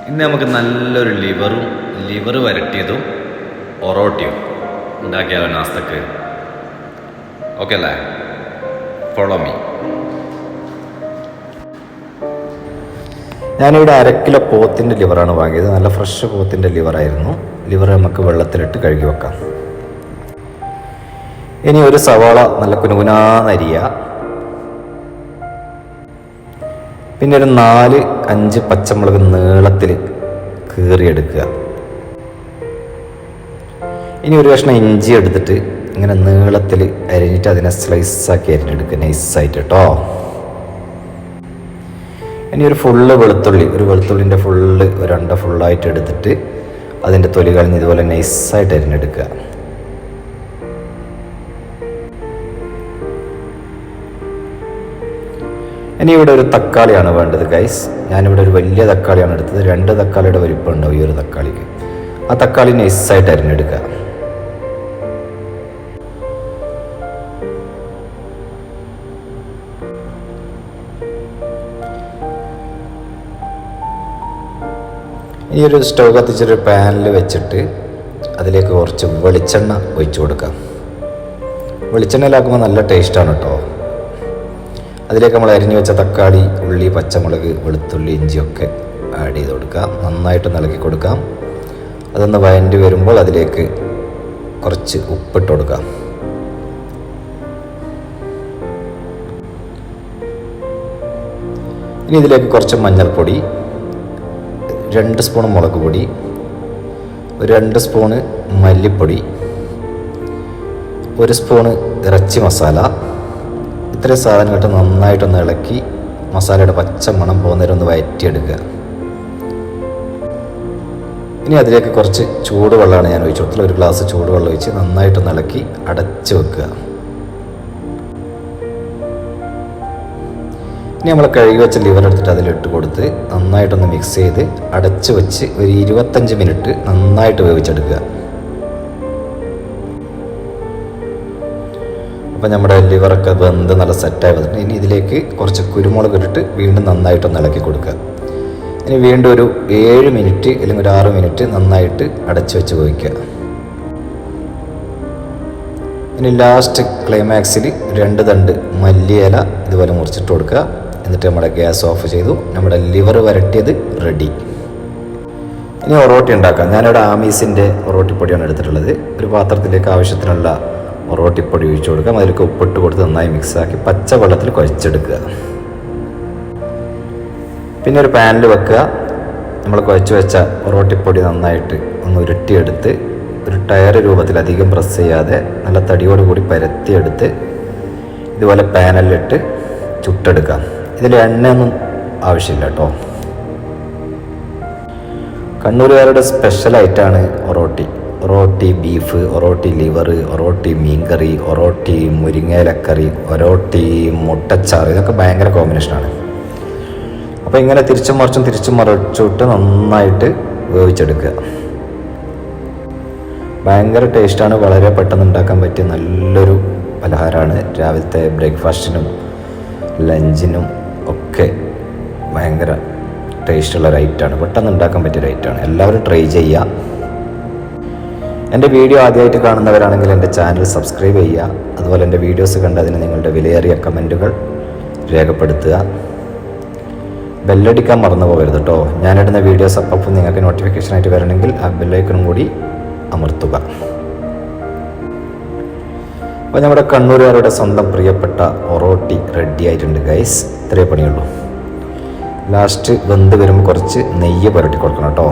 ഇന്ന് നമുക്ക് നല്ലൊരു ലിവർ വരട്ടിയതും ഒറോട്ടിയും ഉണ്ടാക്കിയാലോ നാസ്തക്ക്. ഓക്കെ അല്ലേ? Follow me. ഞാനിവിടെ 1/2 കിലോ പോത്തിൻ്റെ ലിവറാണ് വാങ്ങിയത്. നല്ല ഫ്രഷ് പോത്തിൻ്റെ ലിവറായിരുന്നു. ലിവർ നമുക്ക് വെള്ളത്തിലിട്ട് കഴുകി വെക്കാം. ഇനി ഒരു സവാള നല്ല കുനുകുനാന്നരിയ, പിന്നെ ഒരു 4-5 പച്ചമുളക് നീളത്തിൽ കീറിയെടുക്കുക. ഇനി ഒരു കഷ്ണം ഇഞ്ചി എടുത്തിട്ട് ഇങ്ങനെ നീളത്തിൽ അരിഞ്ഞിട്ട് അതിനെ സ്ലൈസാക്കി അരിഞ്ഞെടുക്കുക, നൈസായിട്ട് കേട്ടോ. ഇനി ഒരു വെളുത്തുള്ളിൻ്റെ ഒരു അണ്ട ഫുള്ളായിട്ട് എടുത്തിട്ട് അതിൻ്റെ തൊലി കളഞ്ഞ് ഇതുപോലെ നൈസായിട്ട് അരിഞ്ഞെടുക്കുക. ഇനി ഇവിടെ ഒരു തക്കാളിയാണ് വേണ്ടത് ഗൈസ്. ഞാനിവിടെ ഒരു വലിയ തക്കാളിയാണ് എടുത്തത്. 2 തക്കാളിയുടെ വലിപ്പം ഉണ്ടാവും ഈ ഒരു തക്കാളിക്ക്. ആ തക്കാളി നൈസായിട്ട് അരിഞ്ഞെടുക്കുക. ഈ ഒരു സ്റ്റവ് കത്തിച്ചൊരു പാനിൽ വെച്ചിട്ട് അതിലേക്ക് കുറച്ച് വെളിച്ചെണ്ണ ഒഴിച്ചു കൊടുക്കാം. വെളിച്ചെണ്ണയിലാക്കുമ്പോൾ നല്ല ടേസ്റ്റാണ് കേട്ടോ. അതിലേക്ക് നമ്മൾ അരിഞ്ഞു വെച്ച തക്കാളി, ഉള്ളി, പച്ചമുളക്, വെളുത്തുള്ളി, ഇഞ്ചിയൊക്കെ ആഡ് ചെയ്ത് കൊടുക്കാം. നന്നായിട്ട് ഇളക്കി കൊടുക്കാം. അതൊന്ന് വഴണ്ടി വരുമ്പോൾ അതിലേക്ക് കുറച്ച് ഉപ്പിട്ട് കൊടുക്കാം. ഇനി ഇതിലേക്ക് കുറച്ച് മഞ്ഞൾപ്പൊടി, 2 സ്പൂൺ മുളക് പൊടി, ഒരു 2 സ്പൂണ് മല്ലിപ്പൊടി, 1 സ്പൂണ് ഇറച്ചി മസാല. ഇത്രയും സാധനമായിട്ട് നന്നായിട്ടൊന്ന് ഇളക്കി മസാലയുടെ പച്ച മണം പോകുന്നവരെ ഒന്ന് വഴറ്റിയെടുക്കുക. ഇനി അതിലേക്ക് കുറച്ച് ചൂടുവെള്ളമാണ് ഞാൻ ഒഴിച്ചു കൊടുത്തുള്ള 1 ഗ്ലാസ് ചൂടുവെള്ളം ഒഴിച്ച് നന്നായിട്ടൊന്ന് ഇളക്കി അടച്ച് വെക്കുക. ഇനി നമ്മൾ കഴുകി വെച്ച ലിവർ എടുത്തിട്ട് അതിലിട്ട് കൊടുത്ത് നന്നായിട്ടൊന്ന് മിക്സ് ചെയ്ത് അടച്ച് വെച്ച് ഒരു 25 മിനിറ്റ് നന്നായിട്ട് വേവിച്ചെടുക്കുക. അപ്പോൾ നമ്മുടെ ലിവറൊക്കെ വെന്ത് നല്ല സെറ്റായി വന്നിട്ട് ഇനി ഇതിലേക്ക് കുറച്ച് കുരുമുളക് ഇട്ടിട്ട് വീണ്ടും നന്നായിട്ടൊന്ന് ഇളക്കി കൊടുക്കുക. ഇനി വീണ്ടും ഒരു 7 മിനിറ്റ് അല്ലെങ്കിൽ ഒരു 6 മിനിറ്റ് നന്നായിട്ട് അടച്ച് വെച്ച് വേവിക്കുക. ഇനി ലാസ്റ്റ് ക്ലൈമാക്സിൽ 2 തണ്ട് മല്ലിയില ഇതുപോലെ മുറിച്ചിട്ട് കൊടുക്കുക. എന്നിട്ട് നമ്മുടെ ഗ്യാസ് ഓഫ് ചെയ്തു. നമ്മുടെ ലിവർ വരട്ടിയത് റെഡി. ഇനി ഒറോട്ടി ഉണ്ടാക്കാം. ഞാനിവിടെ ആമീസിൻ്റെ ഒറോട്ടിപ്പൊടിയാണ് എടുത്തിട്ടുള്ളത്. ഒരു പാത്രത്തിലേക്ക് ആവശ്യത്തിനുള്ള ഒറോട്ടിപ്പൊടി ഒഴിച്ചു കൊടുക്കാം. അതിലേക്ക് ഉപ്പിട്ട് കൊടുത്ത് നന്നായി മിക്സാക്കി പച്ച വെള്ളത്തിൽ കുഴച്ചെടുക്കുക. പിന്നെ ഒരു പാനിൽ വെക്കുക. നമ്മൾ കുഴച്ച് വെച്ച ഒറോട്ടിപ്പൊടി നന്നായിട്ട് ഒന്ന് ഉരുട്ടിയെടുത്ത് ഒരു ടയർ രൂപത്തിൽ അധികം പ്രസ് ചെയ്യാതെ നല്ല തടിയോടുകൂടി പരത്തിയെടുത്ത് ഇതുപോലെ പാനലിലിട്ട് ചുട്ടെടുക്കാം. ഇതിൽ എണ്ണയൊന്നും ആവശ്യമില്ല കേട്ടോ. കണ്ണൂരുകാരുടെ സ്പെഷ്യലായിട്ടാണ് ഒറോട്ടി ബീഫ്, ഒറോട്ടി ലിവർ, ഒറോട്ടി മീൻകറി, ഒറോട്ടി മുരിങ്ങയിലക്കറി, ഒറോട്ടി മുട്ടച്ചാറ്, ഇതൊക്കെ ഭയങ്കര കോമ്പിനേഷനാണ്. അപ്പോൾ ഇങ്ങനെ തിരിച്ചും മറിച്ചിട്ട് നന്നായിട്ട് വേവിച്ചെടുക്കുക. ഭയങ്കര ടേസ്റ്റാണ്. വളരെ പെട്ടെന്ന് ഉണ്ടാക്കാൻ പറ്റിയ നല്ലൊരു പലഹാരമാണ്. രാവിലത്തെ ബ്രേക്ക്ഫാസ്റ്റിനും ലഞ്ചിനും ഒക്കെ ഭയങ്കര ടേസ്റ്റുള്ള റൈറ്റാണ്. പെട്ടെന്ന് ഉണ്ടാക്കാൻ പറ്റിയ റൈറ്റാണ്. എല്ലാവരും ട്രൈ ചെയ്യുക. എൻ്റെ വീഡിയോ ആദ്യമായിട്ട് കാണുന്നവരാണെങ്കിൽ എൻ്റെ ചാനൽ സബ്സ്ക്രൈബ് ചെയ്യുക. അതുപോലെ എൻ്റെ വീഡിയോസ് കണ്ട് അതിന് നിങ്ങളുടെ വിലയേറിയ കമൻറ്റുകൾ രേഖപ്പെടുത്തുക. ബെല്ലടിക്കാൻ മറന്നു പോകരുത് കേട്ടോ. ഞാനിടുന്ന വീഡിയോസ് അപ്പം നിങ്ങൾക്ക് നോട്ടിഫിക്കേഷനായിട്ട് വരണമെങ്കിൽ ആ ബെല്ലൈക്കണും കൂടി അമർത്തുക. അപ്പോൾ നമ്മുടെ കണ്ണൂരുകാരുടെ സ്വന്തം പ്രിയപ്പെട്ട ഒറോട്ടി റെഡി ആയിട്ടുണ്ട് ഗൈസ്. ഇത്രയേ പണിയുള്ളൂ. ലാസ്റ്റ് വെന്ത് വരുമ്പോൾ കുറച്ച് നെയ്യ് പുരട്ടി കൊടുക്കണം കേട്ടോ.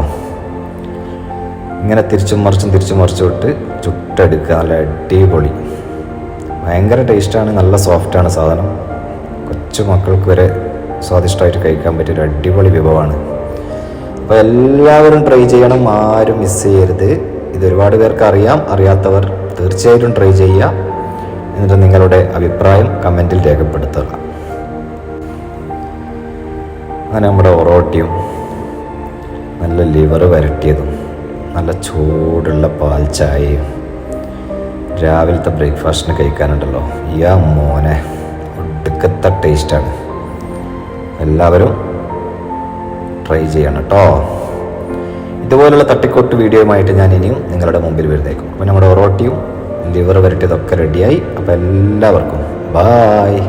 ഇങ്ങനെ തിരിച്ചും മറിച്ചും ഇട്ട് ചുട്ടെടുക്കുക. നല്ല അടിപൊളി, ഭയങ്കര ടേസ്റ്റാണ്. നല്ല സോഫ്റ്റാണ് സാധനം. കൊച്ചു മക്കൾക്ക് വരെ സ്വാദിഷ്ടമായിട്ട് കഴിക്കാൻ പറ്റിയൊരു അടിപൊളി വിഭവമാണ്. അപ്പോൾ എല്ലാവരും ട്രൈ ചെയ്യണം. ആരും മിസ് ചെയ്യരുത്. ഇത് ഒരുപാട് പേർക്ക് അറിയാം. അറിയാത്തവർ തീർച്ചയായിട്ടും ട്രൈ ചെയ്യുക. എന്നിട്ട് നിങ്ങളുടെ അഭിപ്രായം കമൻറ്റിൽ രേഖപ്പെടുത്തുക. അങ്ങനെ നമ്മുടെ ഒറോട്ടിയും നല്ല ലിവർ വരട്ടിയതും നല്ല ചൂടുള്ള പാൽ ചായയും രാവിലത്തെ ബ്രേക്ക്ഫാസ്റ്റിന് കഴിക്കാനുണ്ടല്ലോ, മോനെ ഒടുക്കത്തെ ടേസ്റ്റാണ്. എല്ലാവരും ട്രൈ ചെയ്യണം കേട്ടോ. ഇതുപോലുള്ള തട്ടിക്കൊട്ട് വീഡിയോയുമായിട്ട് ഞാൻ ഇനിയും നിങ്ങളുടെ മുമ്പിൽ വരുന്നേക്കും. അപ്പോൾ നമ്മുടെ ഒറോട്ടിയും ലിവർ വരട്ടിയതൊക്കെ റെഡിയായി. അപ്പോൾ എല്ലാവർക്കും ബായ്.